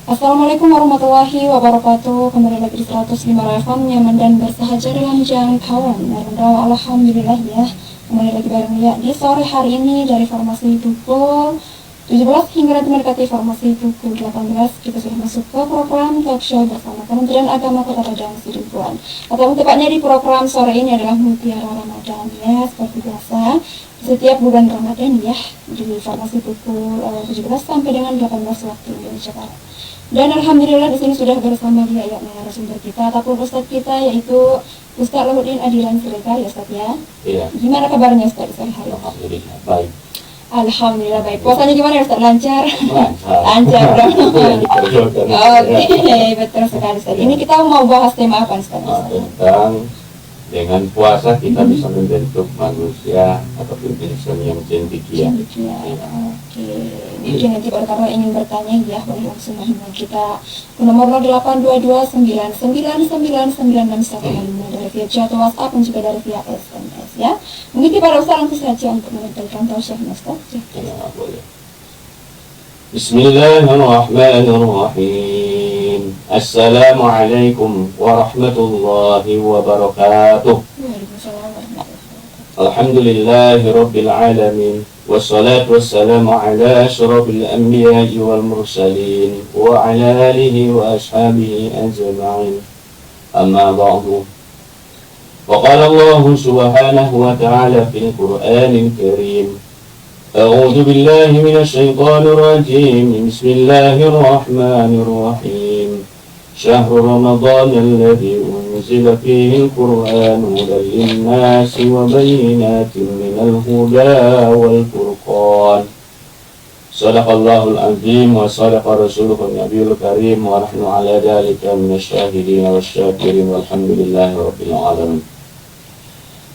Assalamualaikum warahmatullahi wabarakatuh. Kembali lagi di 105 FM nyaman dan bersahaja dengan jangkauan. Alhamdulillah ya. Kembali lagi bareng ya di sore hari ini dari formasi pukul 17 hingga nanti mendekati formasi pukul 18. Kita sudah masuk ke program talk show bersama Kementerian Agama Kota Padang Sidempuan. Atau tepatnya di program sore ini adalah Mutiara Ramadan ya, seperti biasa setiap bulan Ramadan ya, di formasi pukul 17 sampai dengan 18 waktu Indonesia Barat. Dan alhamdulillah di sini sudah bersama dia ya narasumber kita ataupun ustadz kita, yaitu Ustadz Lahuddin Adilan Siregar ya Ustadz ya. Iya. Gimana kabarnya Ustadz sore hari? Alhamdulillah baik. Alhamdulillah baik. Puasanya gimana Ustadz? Lancar? Lancar. Oke, betul sekali Ustadz. Ini kita mau bahas tema apa Ustadz? Tentang dengan puasa kita bisa membentuk manusia ataupun insan yang cendekia. Oke, mungkin nanti pada kalau ingin bertanya ya boleh langsung menghubungi kita ke nomor 082299999615 dari via chat atau WhatsApp dan juga dari via SMS ya. Mungkin para Ustaz langsung saja untuk menyampaikan tausiahnya Ustaz. Ya, boleh. Bismillahirrahmanirrahim. Assalamualaikum warahmatullahi wabarakatuh. Alhamdulillahi rabbil alamin. Wassalatu wassalamu ala asyrafil anbiya'i wal mursalin wa ala alihi wa ashabihi ajma'in. Amma ba'du. Wa qala Allah subhanahu wa ta'ala fil Qur'anil Karim. أعوذ بالله من الشيطان الرجيم بسم الله الرحمن الرحيم شهر رمضان الذي أنزل فيه القرآن هدى للناس وبينات من الهدى والفرقان صدق الله العظيم وصدق رسوله النبي الكريم ونحن على ذلك من الشاهدين والشاكرين والحمد لله رب العالمين.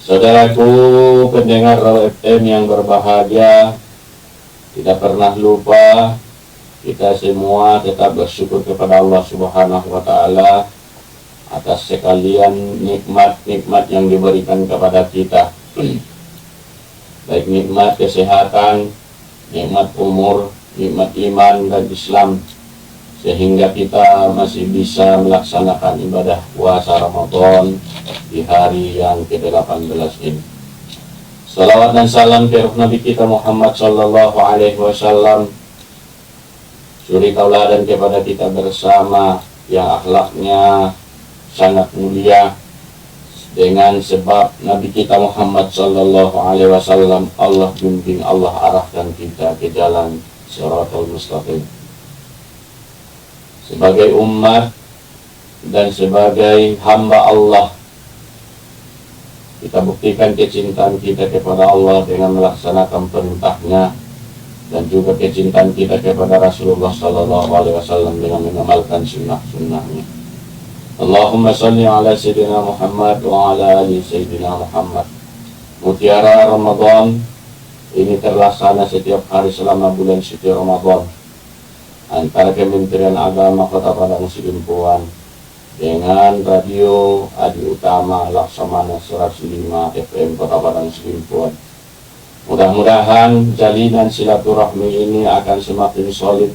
Saudaraku pendengar Raw FM yang berbahagia, tidak pernah lupa kita semua tetap bersyukur kepada Allah Subhanahu wa Ta'ala atas sekalian nikmat-nikmat yang diberikan kepada kita, baik nikmat kesehatan, nikmat umur, nikmat iman dan Islam, sehingga kita masih bisa melaksanakan ibadah puasa Ramadan di hari yang ke-18 ini. Salawat dan salam kepada Nabi kita Muhammad sallallahu alaihi wasallam, suri tauladan kepada kita bersama yang akhlaknya sangat mulia. Dengan sebab Nabi kita Muhammad sallallahu alaihi wasallam, Allah bimbing, Allah arahkan kita ke jalan shiratal mustaqim. Sebagai umat dan sebagai hamba Allah, kita buktikan kecintaan kita kepada Allah dengan melaksanakan perintahnya dan juga kecintaan kita kepada Rasulullah Sallallahu Alaihi Wasallam dengan mengamalkan sunnah-sunnahnya. Allahumma salli ala Sayyidina Muhammad wa ala ali Sayyidina Muhammad. Mutiara Ramadan ini terlaksana setiap hari selama bulan suci Ramadan antara Kementerian Agama Kota Padang Sidempuan dengan Radio Adi Utama Laksamana 105 FM Kota Padang Sidempuan. Mudah-mudahan jalinan silaturahmi ini akan semakin solid,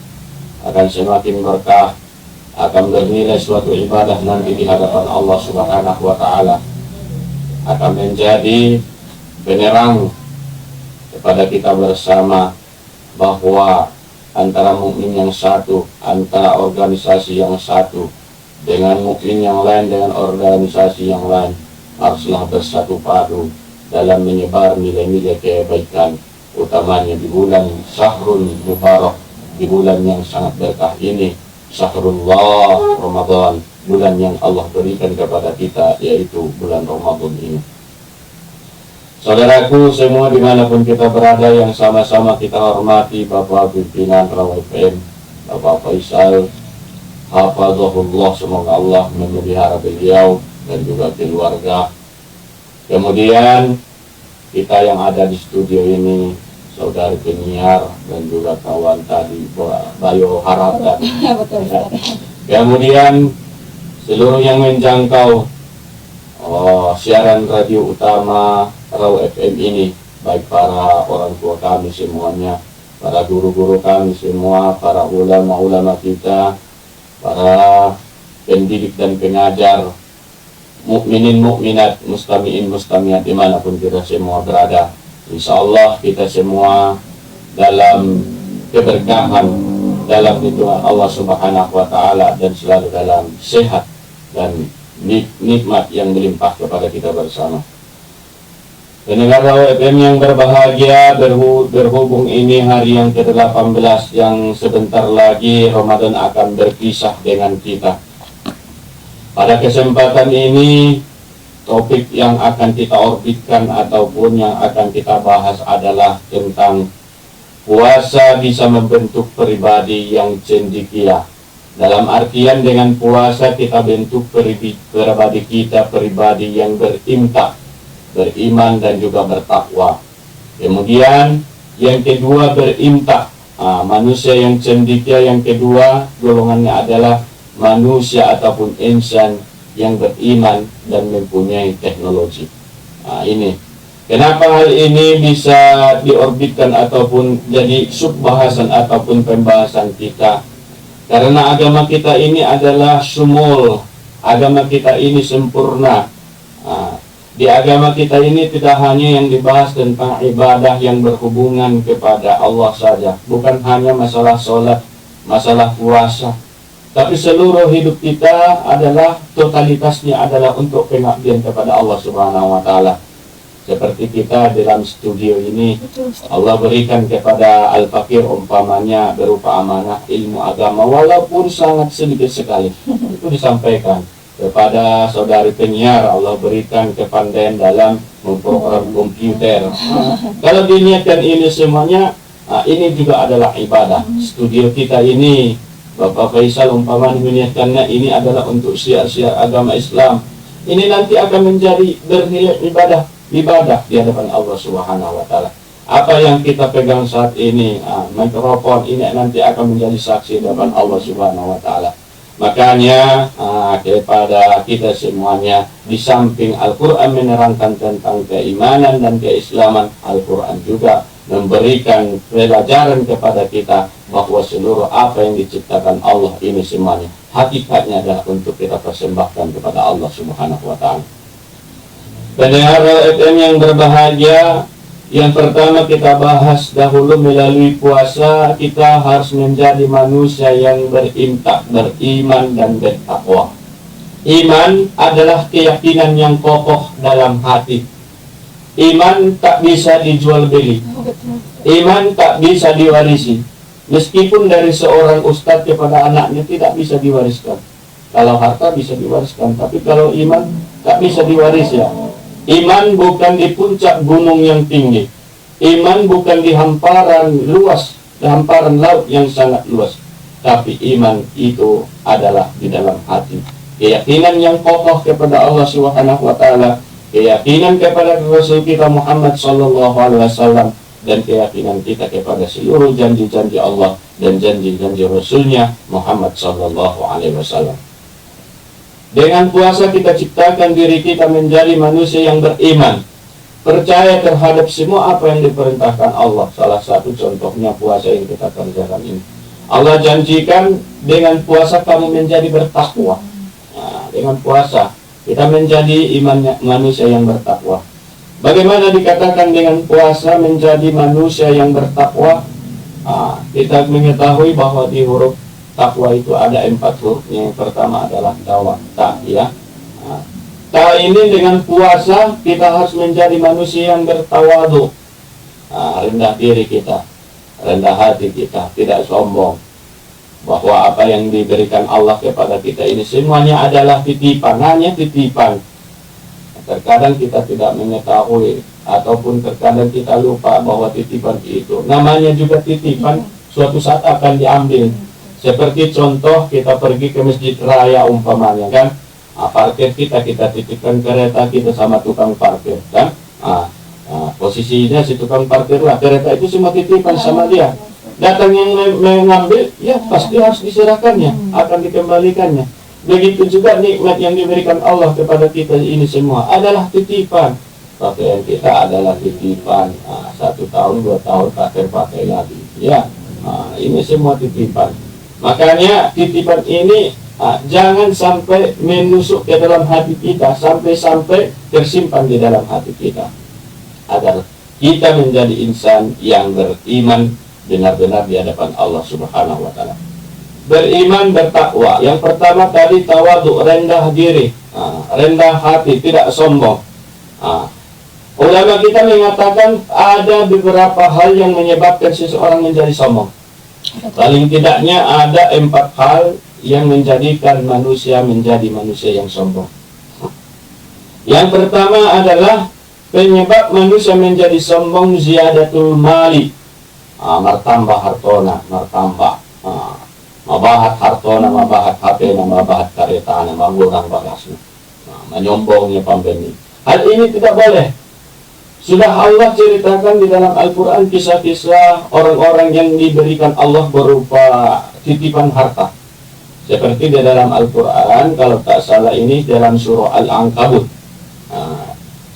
akan semakin berkah, akan bernilai suatu ibadah nanti di hadapan Allah Subhanahu wa Ta'ala, akan menjadi penerang kepada kita bersama bahwa antara mukmin yang satu, antara organisasi yang satu dengan mukmin yang lain, dengan organisasi yang lain, haruslah bersatu padu dalam menyebar nilai-nilai kebaikan, utamanya di bulan Syahrul Mubarak, di bulan yang sangat berkah ini, Syahrullah Ramadan, bulan yang Allah berikan kepada kita, yaitu bulan Ramadan ini. Saudaraku semua dimanapun kita berada, yang sama-sama kita hormati Bapak Pimpinan Raw FM, Bapak Faisal, hafazahullah, semoga Allah memelihara beliau dan juga keluarga. Kemudian kita yang ada di studio ini, saudari penyiar dan juga kawan tadi Bayo Harap dan kemudian seluruh yang menjangkau siaran radio utama Raw FM ini, baik para orang tua kami semuanya, para guru-guru kami semua, para ulama-ulama kita, para pendidik dan pengajar, mukminin mukminat, mustamiin mustamiat dimanapun kita semua berada. Insya Allah kita semua dalam keberkahan, dalam lindungan Allah Subhanahu wa Ta'ala, dan selalu dalam sehat dan nikmat yang melimpah kepada kita bersama. Pendengar FM yang berbahagia, berhubung ini hari yang ke-18 yang sebentar lagi Ramadan akan berpisah dengan kita. Pada kesempatan ini, topik yang akan kita orbitkan ataupun yang akan kita bahas adalah tentang puasa bisa membentuk pribadi yang cendekia. Dalam artian dengan puasa kita bentuk pribadi kita, pribadi yang beriman dan juga bertakwa. Kemudian yang kedua berimtak. Manusia yang cendekia yang kedua golongannya adalah manusia ataupun insan yang beriman dan mempunyai teknologi. Ini kenapa hal ini bisa diorbitkan ataupun jadi subbahasan ataupun pembahasan kita. Karena agama kita ini adalah sumul, agama kita ini sempurna. Di agama kita ini tidak hanya yang dibahas tentang ibadah yang berhubungan kepada Allah saja, bukan hanya masalah sholat, masalah puasa, tapi seluruh hidup kita adalah totalitasnya adalah untuk pengabdian kepada Allah Subhanahu wa Ta'ala. Seperti kita dalam studio ini, Allah berikan kepada Al-Fakir umpamanya berupa amanah ilmu agama, walaupun sangat sedikit sekali, itu disampaikan. Kepada saudari penyiar, Allah berikan kepandaian dalam memprogram komputer. Kalau diniatkan ini semuanya, ini juga adalah ibadah. Studio kita ini, Bapak Faisal umpamanya meniatkannya ini adalah untuk syiar-syiar agama Islam. Ini nanti akan menjadi bernilai ibadah di hadapan Allah Subhanahu wa Ta'ala. Apa yang kita pegang saat ini, mikrofon ini nanti akan menjadi saksi di hadapan Allah Subhanahu wa Ta'ala. Makanya kepada kita semuanya, di samping Al-Quran menerangkan tentang keimanan dan keislaman, Al-Quran juga memberikan pelajaran kepada kita bahwa seluruh apa yang diciptakan Allah ini semuanya hakikatnya adalah untuk kita persembahkan kepada Allah Subhanahu wa Ta'ala. Pendengar FM yang berbahagia, yang pertama kita bahas dahulu melalui puasa, kita harus menjadi manusia yang berimtak, beriman dan bertakwa. Iman adalah keyakinan yang kokoh dalam hati. Iman tak bisa dijual beli. Iman tak bisa diwarisi. Meskipun dari seorang ustadz kepada anaknya tidak bisa diwariskan. Kalau harta bisa diwariskan, tapi kalau iman tak bisa diwaris ya. Iman bukan di puncak gunung yang tinggi. Iman bukan di hamparan luas, di hamparan laut yang sangat luas. Tapi iman itu adalah di dalam hati. Keyakinan yang kokoh kepada Allah Subhanahu wa Ta'ala, keyakinan kepada Rasul kita Muhammad sallallahu alaihi wasallam, dan keyakinan kita kepada seluruh janji-janji Allah dan janji-janji Rasulnya Muhammad sallallahu alaihi wasallam. Dengan puasa kita ciptakan diri kita menjadi manusia yang beriman, percaya terhadap semua apa yang diperintahkan Allah. Salah satu contohnya puasa yang kita kerjakan ini. Allah janjikan dengan puasa kamu menjadi bertakwa. Dengan puasa kita menjadi manusia yang bertakwa. Bagaimana dikatakan dengan puasa menjadi manusia yang bertakwa? Kita mengetahui bahwa di huruf takwa itu ada 4 huruf. Yang pertama adalah ta, ya. Ta ini dengan puasa kita harus menjadi manusia yang bertawadu. Rendah diri kita, rendah hati kita, tidak sombong. Bahwa apa yang diberikan Allah kepada kita ini semuanya adalah titipan, hanya titipan. Terkadang kita tidak mengetahui ataupun terkadang kita lupa bahwa titipan itu namanya juga titipan, suatu saat akan diambil. Seperti contoh kita pergi ke masjid raya umpamanya kan, parkir kita titipkan kereta kita sama tukang parkir kan, posisinya si tukang parkir lah, kereta itu semua titipan sama dia. Datang yang mengambil, ya pasti harus diserahkannya, akan dikembalikannya. Begitu juga nikmat yang diberikan Allah kepada kita ini semua adalah titipan. Pakaian kita adalah titipan, 1 tahun 2 tahun pakai lagi, ya. Ini semua titipan. Makanya titipan ini jangan sampai menusuk ke dalam hati kita, sampai-sampai tersimpan di dalam hati kita, agar kita menjadi insan yang beriman benar-benar di hadapan Allah Subhanahu wa Ta'ala. Beriman, bertakwa. Yang pertama tadi tawadhu, rendah diri, rendah hati, tidak sombong. Ulama kita mengatakan ada beberapa hal yang menyebabkan seseorang menjadi sombong. Paling tidaknya ada 4 hal yang menjadikan manusia menjadi manusia yang sombong. Yang pertama adalah penyebab manusia menjadi sombong ziyadatul mali. Martambah hartona, martambah. Mabahat hartona, mabahat hapena, mabahat karetana, mangurang bagasna. Menyombongnya pembeni. Hal ini tidak boleh. Sudah Allah ceritakan di dalam Al-Quran kisah-kisah orang-orang yang diberikan Allah berupa titipan harta. Seperti di dalam Al-Quran, kalau tak salah ini dalam surah Al-Ankabut.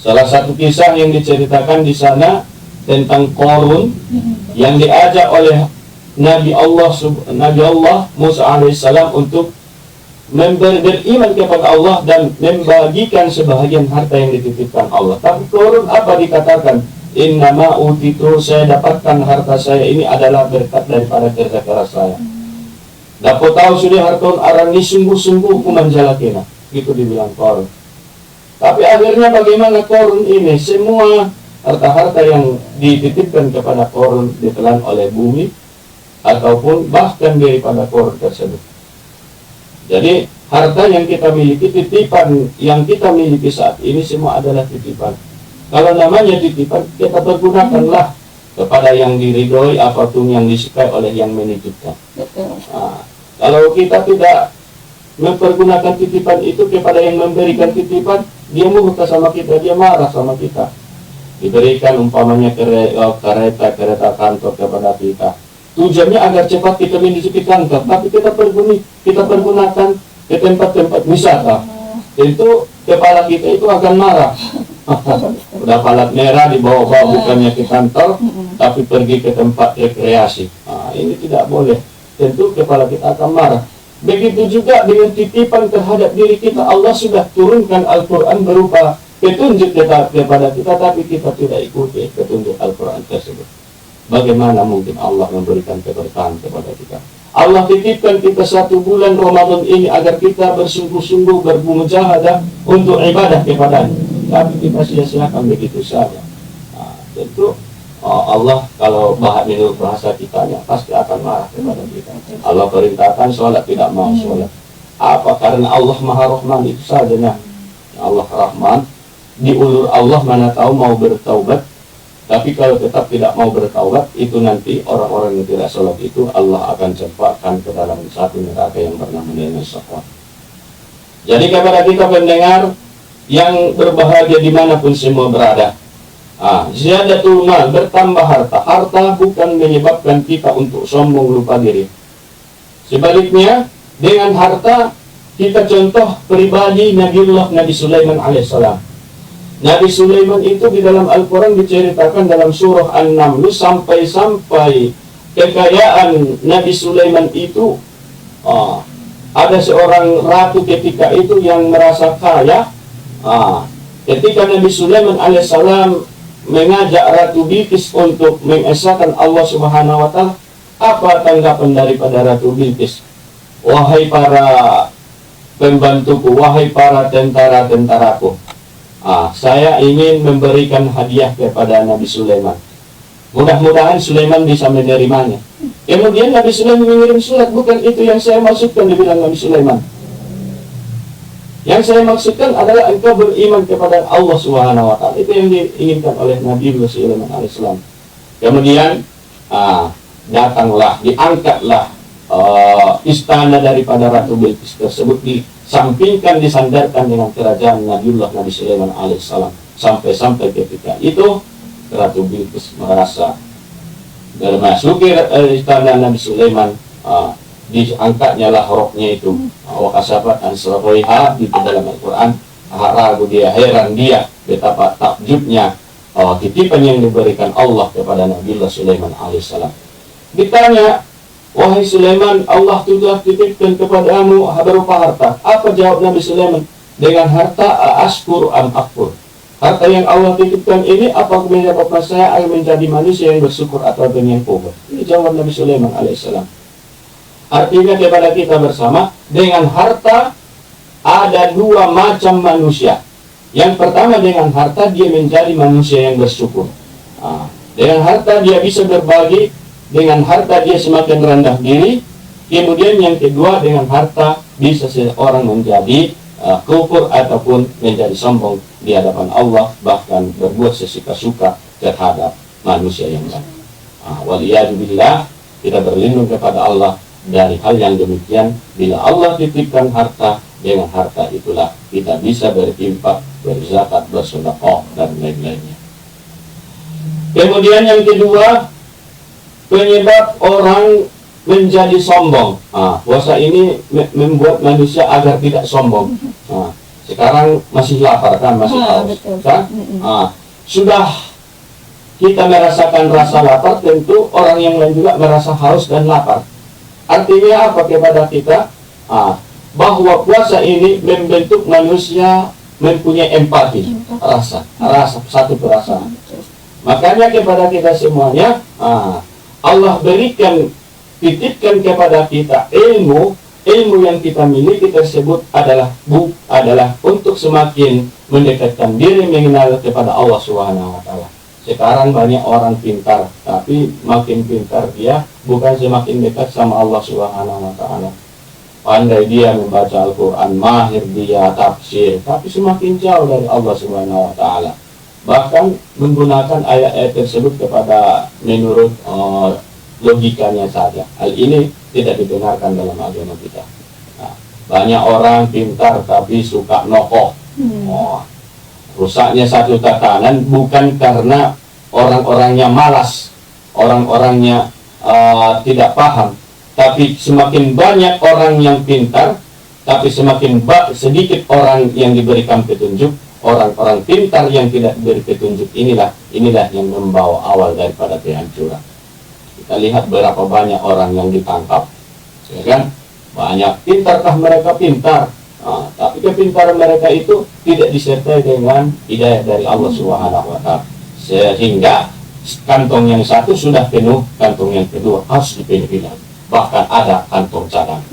Salah satu kisah yang diceritakan di sana tentang Qarun yang diajak oleh Nabi Allah Musa alaihissalam untuk beriman kepada Allah dan membagikan sebahagian harta yang dititipkan Allah. Tapi Qarun apa dikatakan? Innama utitu, saya dapatkan harta saya ini adalah berkat daripada kerja keras saya. Dapat tahu sudah harta orang ini sungguh-sungguh kumanjalakina. Gitu dibilang Qarun. Tapi akhirnya bagaimana Qarun ini? Semua harta-harta yang dititipkan kepada Qarun ditelan oleh bumi ataupun bahkan daripada Qarun tersebut. Jadi harta yang kita miliki, titipan yang kita miliki saat ini semua adalah titipan. Kalau namanya titipan, kita pergunakanlah kepada yang diridhoi apapun yang disukai oleh yang menitipkan. Kalau kita tidak mempergunakan titipan itu kepada yang memberikan titipan, dia murka sama kita, dia marah sama kita. Diberikan umpamanya kereta kantor kepada kita. Tujuannya agar cepat kita menuju kantor, tapi kita pergunakan ke tempat-tempat wisata. Itu kepala kita itu akan marah. Udah palat merah dibawa-bawa bukannya ke kantor, tapi pergi ke tempat rekreasi. Ini tidak boleh. Tentu kepala kita akan marah. Begitu juga dengan titipan terhadap diri kita. Allah sudah turunkan Al-Quran berupa petunjuk kepada kita, tapi kita tidak ikuti petunjuk Al-Quran tersebut. Bagaimana mungkin Allah memberikan keberkahan kepada kita? Allah titipkan kita 1 bulan Ramadan ini agar kita bersungguh-sungguh bermujahadah untuk ibadah kepadanya. Tapi kita sia-siakan begitu saja. Tentu Allah kalau menurut bahasa kitanya pasti akan marah kepada kita. Allah perintahkan sholat, tidak mau sholat. Apa? Karena Allah Maha Rahman, itu saja. Allah Rahman, diulur Allah mana tahu mau bertaubat. Tapi kalau tetap tidak mau bertaubat, itu nanti orang-orang yang tidak sholat itu Allah akan campakkan ke dalam satu neraka yang bernama Neraka. Jadi kepada kita pendengar yang berbahagia dimanapun semua berada, ziyadatul mal, bertambah harta. Harta bukan menyebabkan kita untuk sombong lupa diri. Sebaliknya, dengan harta kita contoh pribadi Nabi Sulaiman alaihissalam. Nabi Sulaiman itu di dalam Al-Quran diceritakan dalam surah An-Naml sampai-sampai kekayaan Nabi Sulaiman itu ada seorang ratu ketika itu yang merasa kaya. Ketika Nabi Sulaiman alaihissalam mengajak Ratu Bilqis untuk mengesahkan Allah Subhanahu wa Ta'ala, apa tanggapan daripada Ratu Bilqis? Wahai para pembantuku, wahai para tentara-tentaraku, saya ingin memberikan hadiah kepada Nabi Sulaiman. Mudah-mudahan Sulaiman bisa menerimanya. Kemudian Nabi Sulaiman mengirim surat. Bukan itu yang saya maksudkan, dibilang Nabi Sulaiman. Yang saya maksudkan adalah engkau beriman kepada Allah Subhanahu wa Ta'ala. Itu yang diinginkan oleh Nabi Sulaiman alaihissalam. Kemudian datanglah, diangkatlah istana daripada Ratu Bilqis tersebut, disampingkan, disandarkan dengan kerajaan Nabi Sulaiman alaihissalam. Sampai-sampai ketika itu Ratu Bilqis merasa memasuki istana Nabi Sulaiman, diangkatnya lah roknya itu. Wakasabat ansroiha di dalam Al-Quran. Ragu dia, heran dia betapa takjubnya titipan yang diberikan Allah kepada Nabi Sulaiman alaihissalam. Ditanya, Wahai Sulaiman, Allah telah titipkan kepadamu berupa harta. Apa jawab Nabi Sulaiman? Dengan harta ashkur am akfur. Harta yang Allah titipkan ini apa menyebabkan saya akan menjadi manusia yang bersyukur atau yang kufur? Ini jawab Nabi Sulaiman alaihissalam. Artinya kepada kita bersama, dengan harta ada dua macam manusia. Yang pertama, dengan harta dia menjadi manusia yang bersyukur. Dengan harta dia bisa berbagi, dengan harta dia semakin rendah diri. Kemudian yang kedua, dengan harta bisa seorang menjadi kufur ataupun menjadi sombong di hadapan Allah, bahkan berbuat sesuka-suka terhadap manusia yang lain. Waliyadzubillah, kita berlindung kepada Allah dari hal yang demikian. Bila Allah titipkan harta, dengan harta itulah kita bisa berinfak, berzakat, bersedekah dan lain-lainnya. Kemudian yang kedua, penyebab orang menjadi sombong. Puasa ini membuat manusia agar tidak sombong. Sekarang masih lapar kan, masih haus kan? Sudah kita merasakan rasa lapar, tentu orang yang lain juga merasa haus dan lapar. Artinya apa kepada kita? Bahwa puasa ini membentuk manusia mempunyai empati, rasa satu perasaan. Makanya kepada kita semuanya, Allah berikan, titipkan kepada kita ilmu yang kita miliki tersebut adalah untuk semakin mendekatkan diri mengenal kepada Allah Subhanahu wa taala. Sekarang banyak orang pintar, tapi makin pintar dia bukan semakin dekat sama Allah Subhanahu wa taala. Pandai dia membaca Al-Quran, mahir dia tafsir, tapi semakin jauh dari Allah Subhanahu wa taala. Bahkan menggunakan ayat-ayat tersebut kepada menurut logikanya saja. Hal ini tidak dibenarkan dalam agama kita. Banyak orang pintar tapi suka nokoh. Rusaknya satu tatanan bukan karena orang-orangnya malas, orang-orangnya tidak paham, tapi semakin banyak orang yang pintar, tapi semakin sedikit orang yang diberikan petunjuk. Orang-orang pintar yang tidak diberi petunjuk inilah yang membawa awal daripada kehancuran. Kita lihat berapa banyak orang yang ditangkap, ya kan? Banyak pintarkah mereka pintar, tapi kepintaran mereka itu tidak disertai dengan hidayah dari Allah Subhanahu wa taala, sehingga kantong yang satu sudah penuh, kantong yang kedua harus dipenuhi lagi. Bahkan ada kantong cadangan.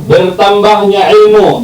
Bertambahnya ilmu.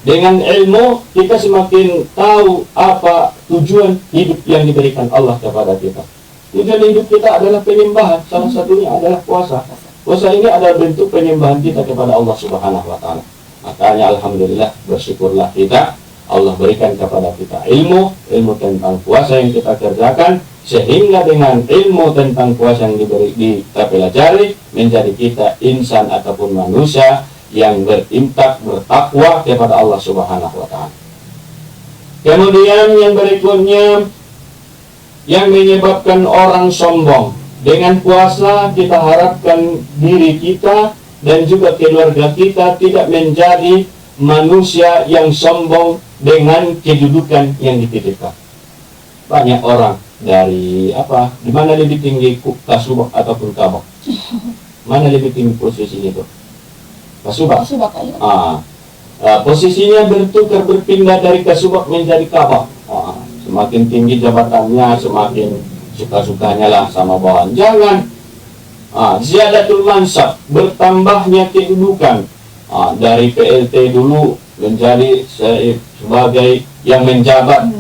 Dengan ilmu kita semakin tahu apa tujuan hidup yang diberikan Allah kepada kita. Tujuan hidup kita adalah penyembahan. Salah satunya adalah puasa. Puasa ini adalah bentuk penyembahan kita kepada Allah Subhanahu wa taala. Makanya alhamdulillah, bersyukurlah kita, Allah berikan kepada kita ilmu tentang puasa yang kita kerjakan, sehingga dengan ilmu tentang puasa yang kita pelajari, menjadi kita insan ataupun manusia yang berinfak, bertakwa kepada Allah Subhanahu wa taala. Kemudian yang berikutnya yang menyebabkan orang sombong. Dengan puasa kita harapkan diri kita dan juga keluarga kita tidak menjadi manusia yang sombong dengan kedudukan yang dititipkan. Banyak orang dari di mana lebih tinggi kasubak ataupun kabak? Mana lebih tinggi posisinya itu? Kasubak. Posisinya berpindah dari kasubak menjadi kabak. Semakin tinggi jabatannya, semakin suka-sukanya lah sama bawahan. Jangan ziyadatul mansab, bertambahnya kedudukan. Dari PLT dulu menjadi sebagai yang menjabat.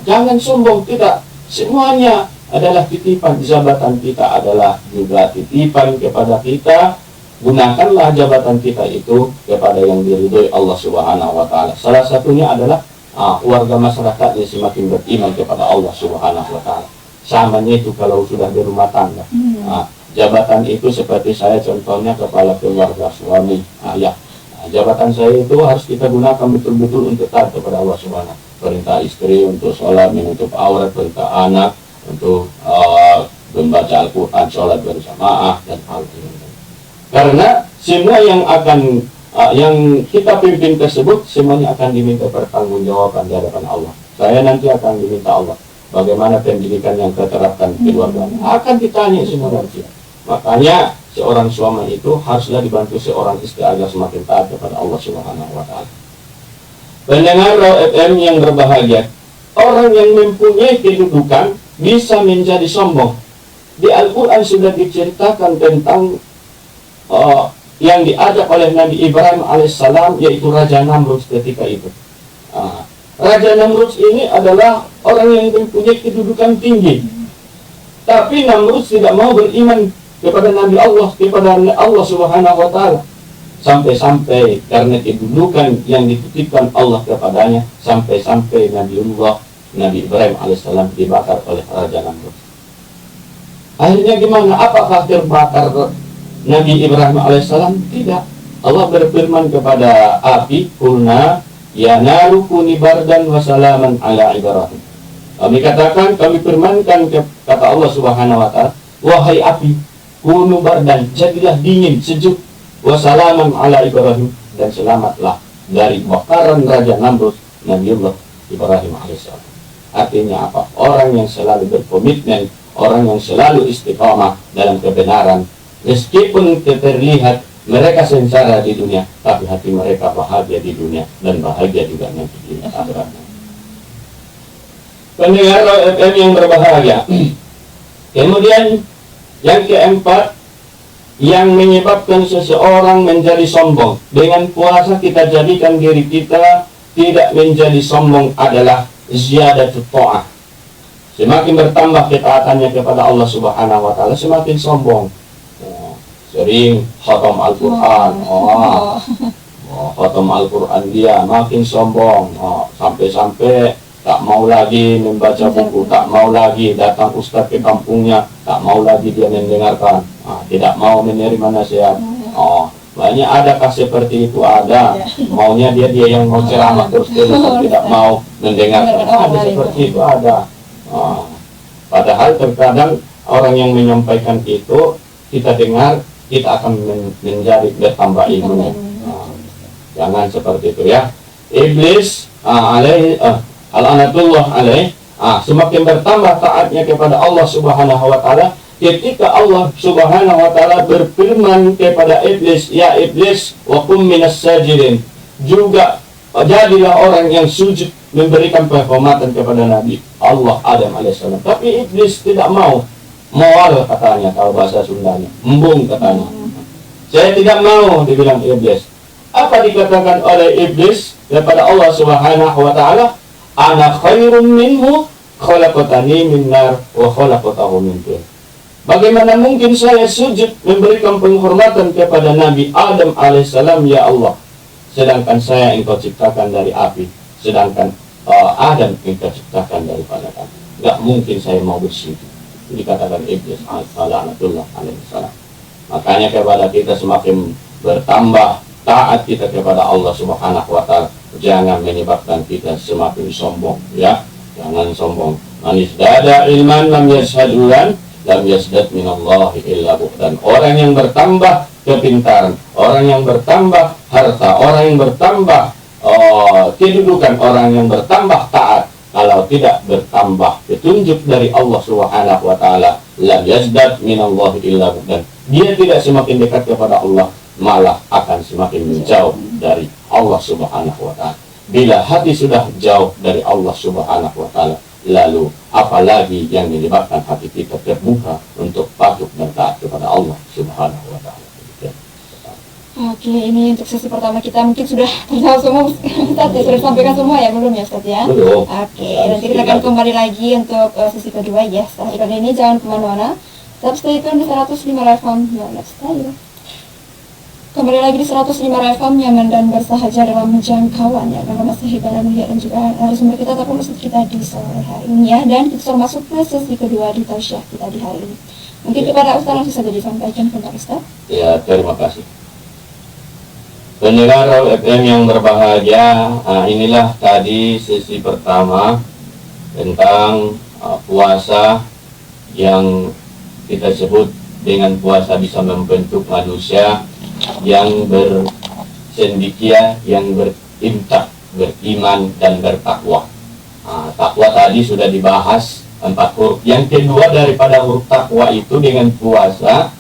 Jangan sombong, tidak. Semuanya adalah titipan. Jabatan kita adalah juga titipan kepada kita. Gunakanlah jabatan kita itu kepada yang diridhoi Allah Subhanahu wa taala. Salah satunya adalah warga masyarakat yang semakin beriman kepada Allah Subhanahu wa taala. Samanya itu kalau sudah di rumah tangga. Jabatan itu seperti saya contohnya kepala keluarga, suami, ayah. Jabatan saya itu harus kita gunakan betul-betul untuk taat kepada Allah Subhanahu. Perintah istri untuk sholat, menutup aurat, perintah anak untuk membaca Al-Quran, sholat berjamaah dan hal lain. Karena semua yang kita pimpin tersebut semuanya akan diminta pertanggungjawaban di hadapan Allah. Saya nanti akan diminta Allah bagaimana pendidikan yang keterapkan keluarga. Akan ditanya semua nanti. Makanya seorang suami itu haruslah dibantu seorang istri agar semakin taat kepada Allah Subhanahu wa Ta'ala. Pendengar FM yang berbahagia, orang yang mempunyai kedudukan bisa menjadi sombong. Di Al-Quran sudah diceritakan tentang yang diajak oleh Nabi Ibrahim alaihissalam, yaitu Raja Namrud ketika itu. Raja Namrud ini adalah orang yang mempunyai kedudukan tinggi, tapi Namrud tidak mau beriman kepada Nabi Allah, kepada Allah Subhanahu wa Ta'ala. Sampai-sampai karena kedudukan yang dititipkan Allah kepadanya, sampai-sampai Nabi Ibrahim alaihissalam dibakar oleh Raja Namrud. Akhirnya gimana? Apakah terbakar Nabi Ibrahim alaihissalam? Tidak. Allah berfirman kepada api, "Qulna ya naru kuni bardan wa salaman ala Ibrahim." Kami katakan, kami firmankan kata Allah Subhanahu wa Ta'ala, "Wahai api, kunu bardan, jadilah dingin, sejuk, wa salaman ala Ibrahim, dan selamatlah dari bakaran Raja Namrud Nabiullah Ibrahim alaihissalam." Artinya apa? Orang yang selalu berkomitmen, orang yang selalu istiqamah dalam kebenaran, meskipun terlihat mereka sengsara di dunia, tapi hati mereka bahagia di dunia dan bahagia juga nanti di akhirat. Pendengar FM yang berbahagia. Kemudian yang keempat, yang menyebabkan seseorang menjadi sombong. Dengan puasa kita jadikan diri kita tidak menjadi sombong adalah ziyadatut ta'ah. Semakin bertambah ketaatannya kepada Allah Subhanahu wa Ta'ala, semakin sombong. Sering khatam Al-Quran, khatam Al-Quran dia makin sombong, sampai-sampai tak mau lagi membaca buku, tak mau lagi datang ustaz ke kampungnya, tak mau lagi dia mendengarkan, tidak mau menerima nasihat. Banyak adakah seperti itu? Ada. Maunya dia yang mau ceramah terus-terusan, tidak mau mendengarkan. Ada seperti itu, ada. Padahal terkadang orang yang menyampaikan itu kita dengar, kita akan menjadi bertambah ilmunya. Jangan seperti itu ya. Iblis al-anatullah alaih, semakin bertambah taatnya kepada Allah Subhanahu wa Ta'ala, ketika Allah Subhanahu wa Ta'ala berfirman kepada iblis, "Ya iblis, wa kum minas sajidin." Juga jadilah orang yang sujud, memberikan penghormatan kepada Nabi Allah Adam alaihissalam. Tapi iblis tidak mau. Mual katanya, kalau bahasa Sundanya, embung katanya. Saya tidak mau, dibilang iblis. Apa dikatakan oleh iblis kepada Allah Subhanahu wa Ta'ala? "Ana khairum minhu, khalaqatani min nar wa khalaqatahu min tin." Bagaimana mungkin saya sujud memberikan penghormatan kepada Nabi Adam alaihissalam, ya Allah, sedangkan saya engkau ciptakan dari api, sedangkan Adam engkau ciptakan daripada api. Tidak mungkin saya mau bersujud. Dikatakan iblis alaihissalam. Makanya kepada kita semakin bertambah taat kita kepada Allah Subhanahu wa Ta'ala, jangan menyebabkan kita semakin sombong, ya. Jangan sombong. Manis dada ilman lam yashhadulan lam yasdad minallahi illa buhdan. Orang yang bertambah kepintaran, orang yang bertambah harta, orang yang bertambah kedudukan, orang yang bertambah taat, kalau tidak bertambah petunjuk dari Allah Subhanahu wa Ta'ala, lam yazdad minallahi illa buhdan. Dia tidak semakin dekat kepada Allah, malah akan semakin menjauh dari Allah Subhanahu wa Ta'ala. Bila hati sudah jauh dari Allah Subhanahu wa Ta'ala, lalu apalagi yang menyebabkan hati kita terbuka untuk patuh dan taat kepada Allah Subhanahu wa Ta'ala. Oke, ini untuk sesi pertama kita mungkin sudah terjawab semua, Ustaz, ya, sudah disampaikan semua ya, belum ya Ustaz ya? Belum. Oke, nanti kita akan kembali lagi untuk sesi kedua ya. Setelah iklan ini jangan kemana-mana, tetap stay tune di 105 FM ya, lifestyle. Kembali lagi di 105 FM, nyaman dan bersahaja dalam jangkauan ya, dengan masih hiburan mulia dan juga narasumber kita ataupun Ustaz kita di sore hari ini ya. Dan kita sudah masuk ke sesi kedua di tausiah kita di hari ini. Mungkin kepada Ustaz langsung saja disampaikan tentang Ustaz. Ya, terima kasih. Pendengar FM yang berbahagia, inilah tadi sesi pertama tentang puasa yang kita sebut dengan puasa bisa membentuk manusia yang bersendikia, yang berintak, beriman dan bertakwa. Takwa tadi sudah dibahas 4 huruf. Yang kedua daripada huruf takwa itu dengan puasa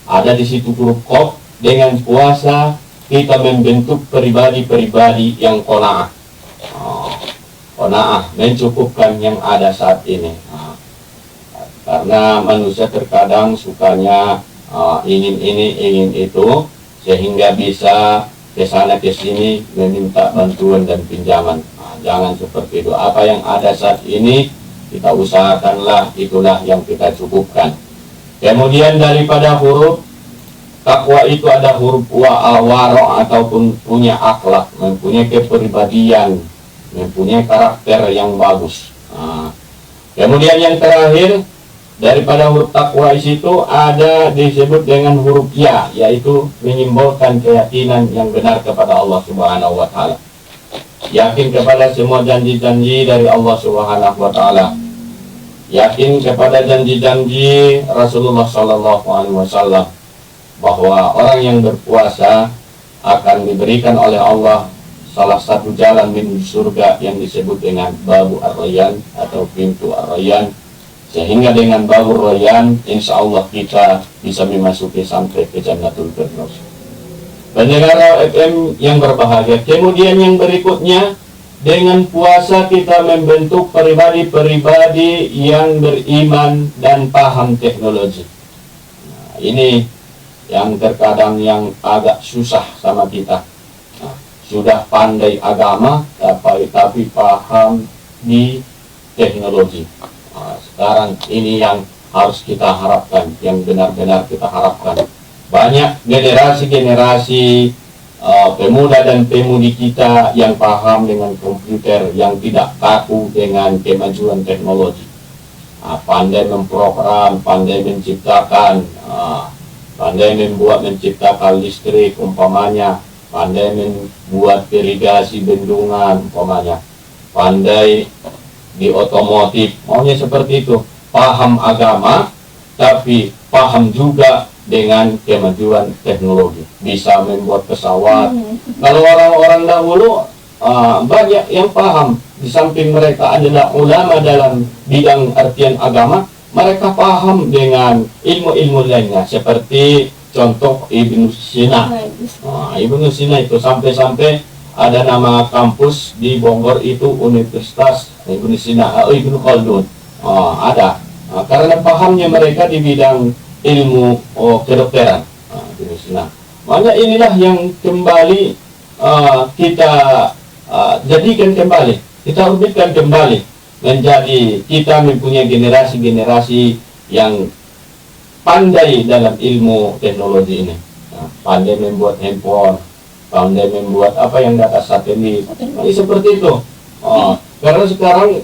Ada di situ huruf Qaf. Dengan puasa kita membentuk pribadi-pribadi yang qanaah. Qanaah, mencukupkan yang ada saat ini. Karena manusia terkadang sukanya ingin ini, ingin itu, sehingga bisa kesana kesini meminta bantuan dan pinjaman. Jangan seperti itu. Apa yang ada saat ini kita usahakanlah, itulah yang kita cukupkan. Kemudian daripada huruf takwa itu ada huruf waro ataupun punya akhlak, mempunyai kepribadian, mempunyai karakter yang bagus. Kemudian yang terakhir daripada huruf takwa itu ada disebut dengan huruf ya, yaitu menyimbolkan keyakinan yang benar kepada Allah Subhanahu wa taala. Yakin kepada semua janji-janji dari Allah Subhanahu wa taala. Yakin kepada janji-janji Rasulullah sallallahu alaihi wasallam bahwa orang yang berpuasa akan diberikan oleh Allah salah satu jalan menuju surga yang disebut dengan Babu Ar-Rayyan atau pintu Ar-Rayyan, sehingga dengan Babu Ar-Rayyan insya Allah kita bisa memasuki sampai ke Jannatul Firdaus. Pendengar FM yang berbahagia, kemudian yang berikutnya, dengan puasa kita membentuk pribadi-pribadi yang beriman dan paham teknologi. Ini yang terkadang yang agak susah sama kita. Sudah pandai agama tapi paham di teknologi. Sekarang ini yang harus kita harapkan, yang benar-benar kita harapkan. Banyak generasi-generasi pemuda dan pemudi kita yang paham dengan komputer, yang tidak kaku dengan kemajuan teknologi. Pandai memprogram, pandai menciptakan, pandai menciptakan listrik umpamanya, pandai membuat irigasi bendungan umpamanya, pandai di otomotif, maunya seperti itu. Paham agama tapi paham juga dengan kemajuan teknologi, bisa membuat pesawat. Kalau orang-orang dahulu banyak yang paham, di samping mereka adalah ulama dalam bidang artian agama, mereka paham dengan ilmu-ilmu lainnya, seperti contoh Ibnu Sina. Ibnu Sina itu sampai-sampai ada nama kampus di Bogor itu Universitas Ibnu Sina, Ibnu Khaldun. Ada. Karena pahamnya mereka di bidang ilmu kedokteran. Ibnu Sina. Makanya inilah yang kembali kita jadikan kembali, kita orbitkan kembali, menjadi kita mempunyai generasi-generasi yang pandai dalam ilmu teknologi ini. Pandai membuat handphone, pandai membuat apa yang data satelit. Ini seperti itu. Karena sekarang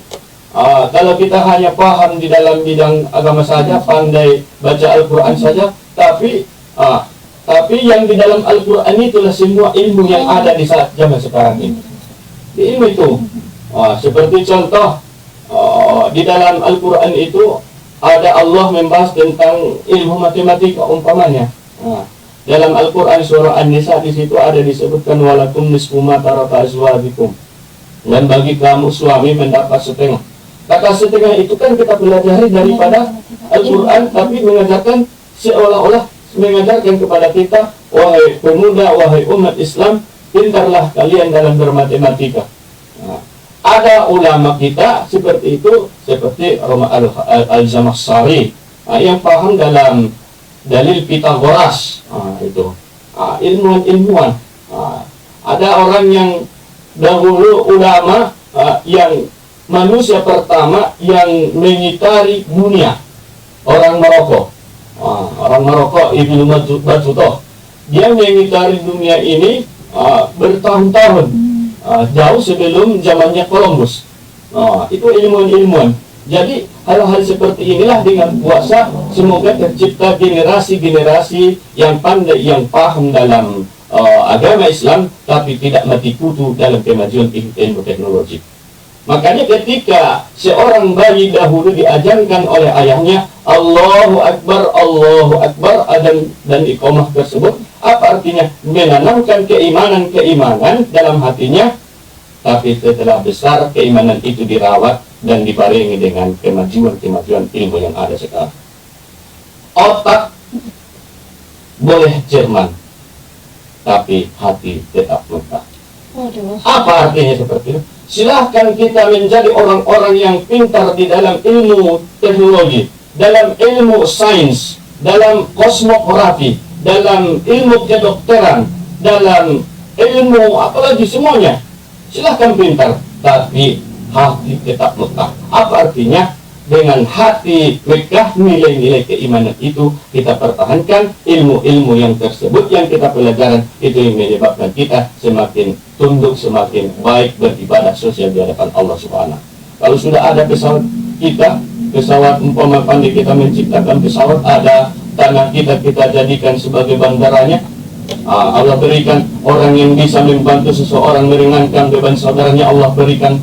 kalau kita hanya paham di dalam bidang agama saja, pandai baca Al-Quran saja, tapi yang di dalam Al-Quran itulah semua ilmu yang ada di saat zaman sekarang ini. Di ilmu itu, seperti contoh di dalam Al-Quran itu ada Allah membahas tentang ilmu matematika umpamanya. Dalam Al-Quran surah An-Nisa di situ ada disebutkan walakum nisfu ma taraka azwajukum, dan bagi kamu suami mendapat setengah. Kata setengah itu kan kita pelajari daripada Al-Quran, tapi mengajarkan seolah-olah mengajarkan kepada kita, wahai pemuda, wahai umat Islam, pintarlah kalian dalam bermatematika. Ada ulama kita seperti itu, seperti Al-Zamakhsyari yang paham dalam dalil Pitagoras. Itu ilmuwan-ilmuwan. Ada orang yang dahulu ulama yang manusia pertama yang mengitari dunia, orang Maroko. Orang Maroko, Ibnu Battuta. Dia mengitari dunia ini bertahun-tahun, jauh sebelum zamannya Columbus. Itu ilmuwan-ilmuwan. Jadi hal-hal seperti inilah dengan puasa semoga tercipta generasi-generasi yang pandai, yang paham dalam agama Islam, tapi tidak mati kutu dalam kemajuan ilmu teknologi. Makanya ketika seorang bayi dahulu diajarkan oleh ayahnya Allahu Akbar, Allahu Akbar, dan iqamah tersebut, apa artinya? Menanamkan keimanan dalam hatinya. Tapi setelah besar, keimanan itu dirawat dan dibarengi dengan kemajuan ilmu yang ada sekarang. Otak boleh Jerman, tapi hati tetap Mekah. Waduh. Apa artinya seperti itu? Silahkan kita menjadi orang-orang yang pintar di dalam ilmu teknologi, dalam ilmu sains, dalam kosmografi, dalam ilmu kedokteran, dalam ilmu apalagi semuanya. Silahkan pintar, tapi hati tetap Mekah. Apa artinya? Dengan hati Mekah, nilai-nilai keimanan itu kita pertahankan, ilmu-ilmu yang tersebut yang kita pelajaran itu yang menyebabkan kita semakin tunduk, semakin baik beribadah sosial di hadapan Allah Subhanahu. Kalau sudah ada pesawat kita, pesawat umpama pandai kita menciptakan pesawat, ada tanah kita jadikan sebagai bandaranya. Allah berikan orang yang bisa membantu seseorang meringankan beban saudaranya, Allah berikan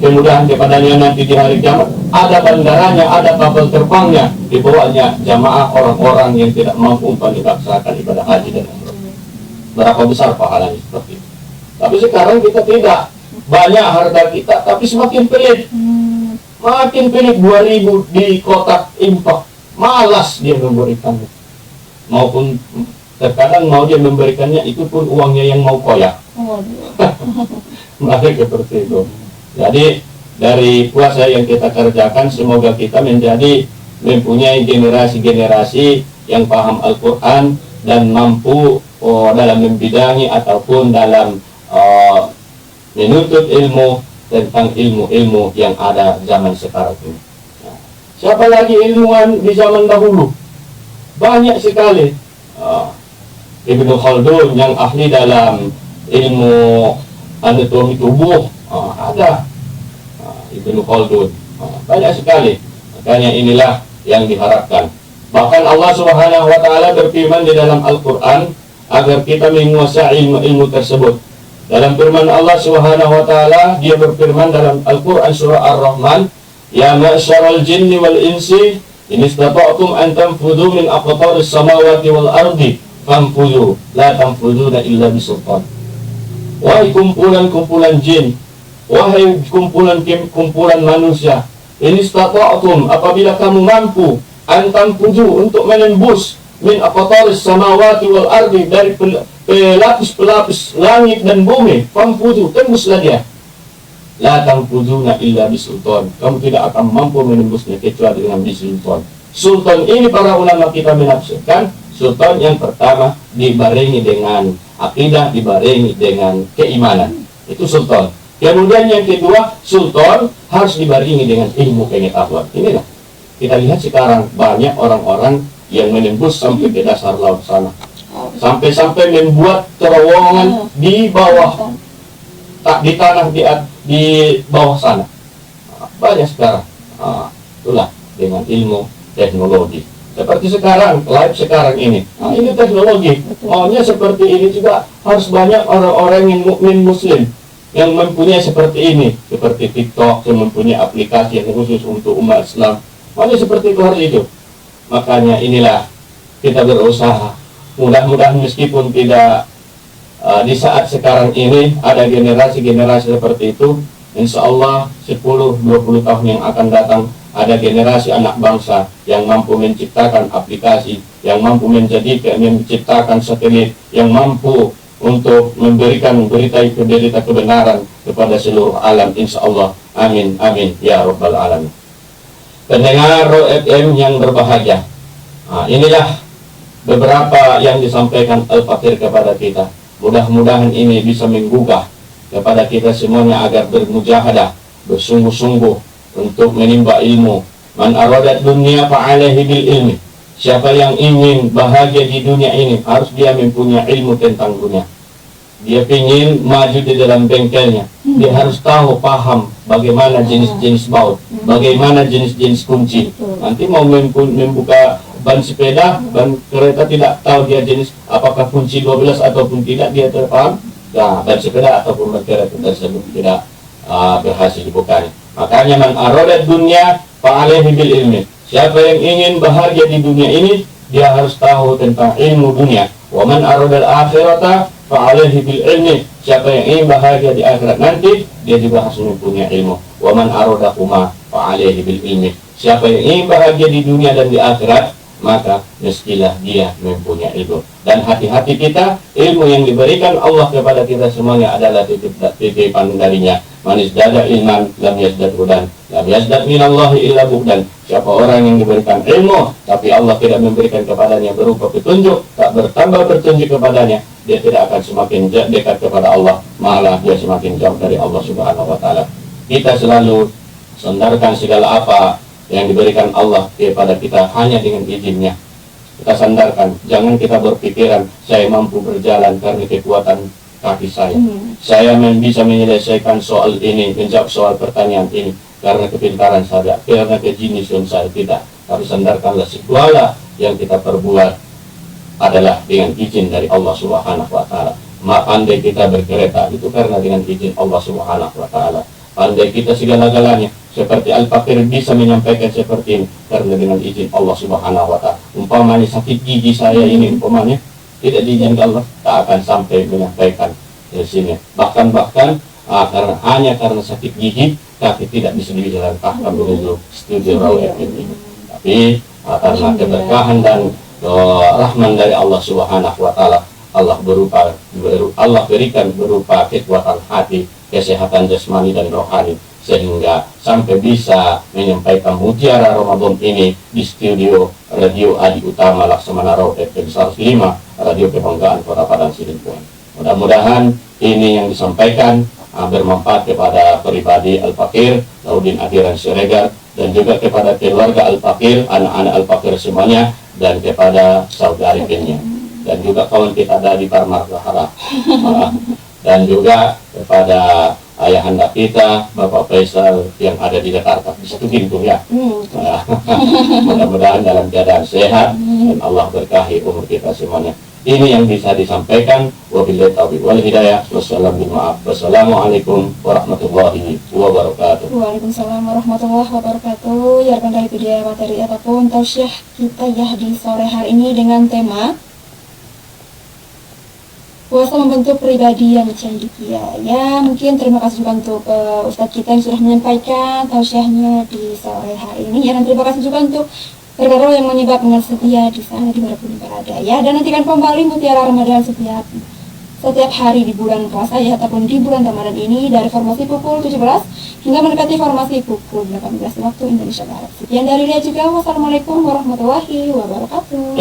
kemudahan kepadanya nanti di hari kiamat. Ada bandaranya, ada kapal terbangnya, dibawanya jamaah orang-orang yang tidak mampu melaksanakan ibadah haji dan umrah. Berapa besar pahalanya seperti itu. Tapi sekarang kita tidak, banyak harta kita tapi semakin pelit. Makin pelit, 2.000 di kotak infak, malas dia memberikannya. Maupun terkadang mau dia memberikannya itu pun uangnya yang mau koyak. Maka seperti itu. Jadi dari puasa yang kita kerjakan, semoga kita mempunyai generasi-generasi yang paham Al-Quran dan mampu dalam membidangi ataupun dalam menuntut ilmu tentang ilmu-ilmu yang ada zaman sekarang ini. Nah, siapa lagi ilmuwan di zaman dahulu? Banyak sekali. Ibnu Khaldun yang ahli dalam ilmu anatomi tubuh, ada Ibnu Khaldun, banyak sekali. Makanya inilah yang diharapkan. Bahkan Allah Subhanahu wa taala berfirman di dalam Al-Qur'an agar kita menguasai ilmu-ilmu tersebut. Dalam firman Allah Subhanahu wa taala, dia berfirman dalam Al-Qur'an surah Ar-Rahman, "Ya ma'syaral jinni wal insi, in istata'tum an tanfudhu min aqtaris samawati wal ardi, fanfudhu, la tanfudhuna illa bisultan." Wahai kumpulan-kumpulan jin, wahai kumpulan manusia, ini stata'tum, apabila kamu mampu, antam puju untuk menembus min aqtaris samawati wal ardi, dari pelapis-pelapis langit dan bumi, fampuju, tembuslah dia. La tanfuduna illa bisultan, kamu tidak akan mampu menembusnya kecuali dengan bisultan. Sultan ini para ulama kita menafsirkan, sultan yang pertama dibarengi dengan akidah, dibarengi dengan keimanan, itu sultan. Kemudian yang kedua, sultan harus dibarengi dengan ilmu pengetahuan. Inilah kita lihat sekarang banyak orang-orang yang menembus sampai ke dasar laut sana, sampai membuat terowongan di bawah, tak di tanah, di bawah sana. Banyak sekarang. Itulah dengan ilmu teknologi. Seperti sekarang, live sekarang ini. Ini teknologi. Maunya seperti ini juga harus banyak orang-orang yang mukmin muslim yang mempunyai seperti ini, seperti TikTok yang mempunyai aplikasi yang khusus untuk umat Islam. Maunya seperti itu, harus itu. Makanya inilah kita berusaha. Mudah-mudahan meskipun tidak di saat sekarang ini ada generasi-generasi seperti itu, insya Allah 10-20 tahun yang akan datang ada generasi anak bangsa yang mampu menciptakan aplikasi, yang mampu menciptakan satelit, yang mampu untuk memberikan berita kebenaran kepada seluruh alam, insya Allah. Amin, amin, ya Rabbal Alamin. Pendengar FM yang berbahagia, inilah beberapa yang disampaikan Al-Fakir kepada kita. Mudah-mudahan ini bisa menggugah kepada kita semuanya agar bermujahadah, bersungguh-sungguh untuk menimba ilmu. Man aradat dunia fa'alaihi bil ilmi. Siapa yang ingin bahagia di dunia ini, harus dia mempunyai ilmu tentang dunia. Dia ingin maju di dalam bengkelnya, dia harus tahu, paham bagaimana jenis-jenis baut, bagaimana jenis-jenis kunci. Nanti mau membuka ban sepeda, ban kereta, tidak tahu dia jenis apakah kunci 12 ataupun tidak, dia terpaham. Nah, ban sepeda ataupun ban kereta tersebut tidak berhasil dibukanya. Makanya man aradat dunia fa'alaihi bil ilmi. Siapa yang ingin bahagia di dunia ini, dia harus tahu tentang ilmu dunia. Wa man aradal akhirata fa'alaihi bil ilmi. Siapa yang ingin bahagia di akhirat nanti, dia juga harus mempunyai ilmu. Wa man aradahuma fa'alaihi bil ilmi. Siapa yang ingin bahagia di dunia dan di akhirat, maka mestilah dia mempunyai ilmu. Dan hati-hati kita, ilmu yang diberikan Allah kepada kita semuanya adalah titipan darinya. Manis dada ilman lam yazdad hudan, lam yazdad minallahi illa buhdan. Siapa orang yang diberikan ilmu tapi Allah tidak memberikan kepadanya berupa petunjuk, tak bertambah petunjuk kepadanya, dia tidak akan semakin dekat kepada Allah, malah dia semakin jauh dari Allah Subhanahu wa taala. Kita selalu sandarkan segala apa yang diberikan Allah kepada kita hanya dengan izinnya. Kita sandarkan, jangan kita berpikiran saya mampu berjalan karena kekuatan kaki saya bisa menyelesaikan soal ini, menjawab soal pertanyaan ini karena kepintaran saya, karena kejeniusan saya. Tidak, tapi sandarkanlah segala yang kita perbuat adalah dengan izin dari Allah Subhanahu wa taala. Pandai kita berkereta itu karena dengan izin Allah Subhanahu wa taala. Pandai kita segala-galanya seperti Al-Fakir bisa menyampaikan seperti ini karena dengan izin Allah Subhanahu wa taala. Umpamanya sakit gigi saya ini, umpamanya tidak diizinkan Allah, tak akan sampai menyampaikan di sini. Bahkan karena sakit gigi, tapi tidak bisa dijalankan menuju studio Raw FM ini. Tapi karena keberkahan dan rahman dari Allah Subhanahu wa taala, Allah berikan berupa kekuatan hati, kesehatan jasmani dan rohani, sehingga sampai bisa menyampaikan mutiara Ramadan ini di studio Radio Adi Utama Laksamana Raw FM 105, radio kebanggaan Kota Padang Sidempuan. Mudah-mudahan ini yang disampaikan bermanfaat kepada pribadi Al-Fakir Laudin Adiran Siregar, dan juga kepada keluarga Al-Fakir, anak-anak Al-Fakir semuanya, dan kepada saudari Kenya, dan juga kawan kita ada di Parmar Zahara, dan juga kepada ayahanda kita Bapak Faisal yang ada di Jakarta, di satu pintu ya. Mudah-mudahan dalam keadaan sehat dan Allah berkahi umur kita semuanya. Ini yang bisa disampaikan. Wabillahi taufiq wal hidayah. Wassalamualaikum warahmatullahi wabarakatuh. Waalaikumsalam warahmatullahi wabarakatuh. Ya rekan, itu dia materi ataupun tausiah kita ya di sore hari ini dengan tema puasa membentuk pribadi yang cendekia. Ya, mungkin terima kasih juga untuk Ustadz kita yang sudah menyampaikan tausiahnya di sore hari ini. Ya, dan terima kasih juga untuk Roh yang menyebabkan setia di sana di mana pun berada. Ya, dan nantikan kembali Mutiara Ramadan setiap hari di bulan puasa ya, ataupun di bulan Ramadan ini dari formasi pukul 17 hingga mendekati formasi pukul 18 waktu Indonesia Barat. Sekian dari dia juga. Wassalamualaikum warahmatullahi wabarakatuh.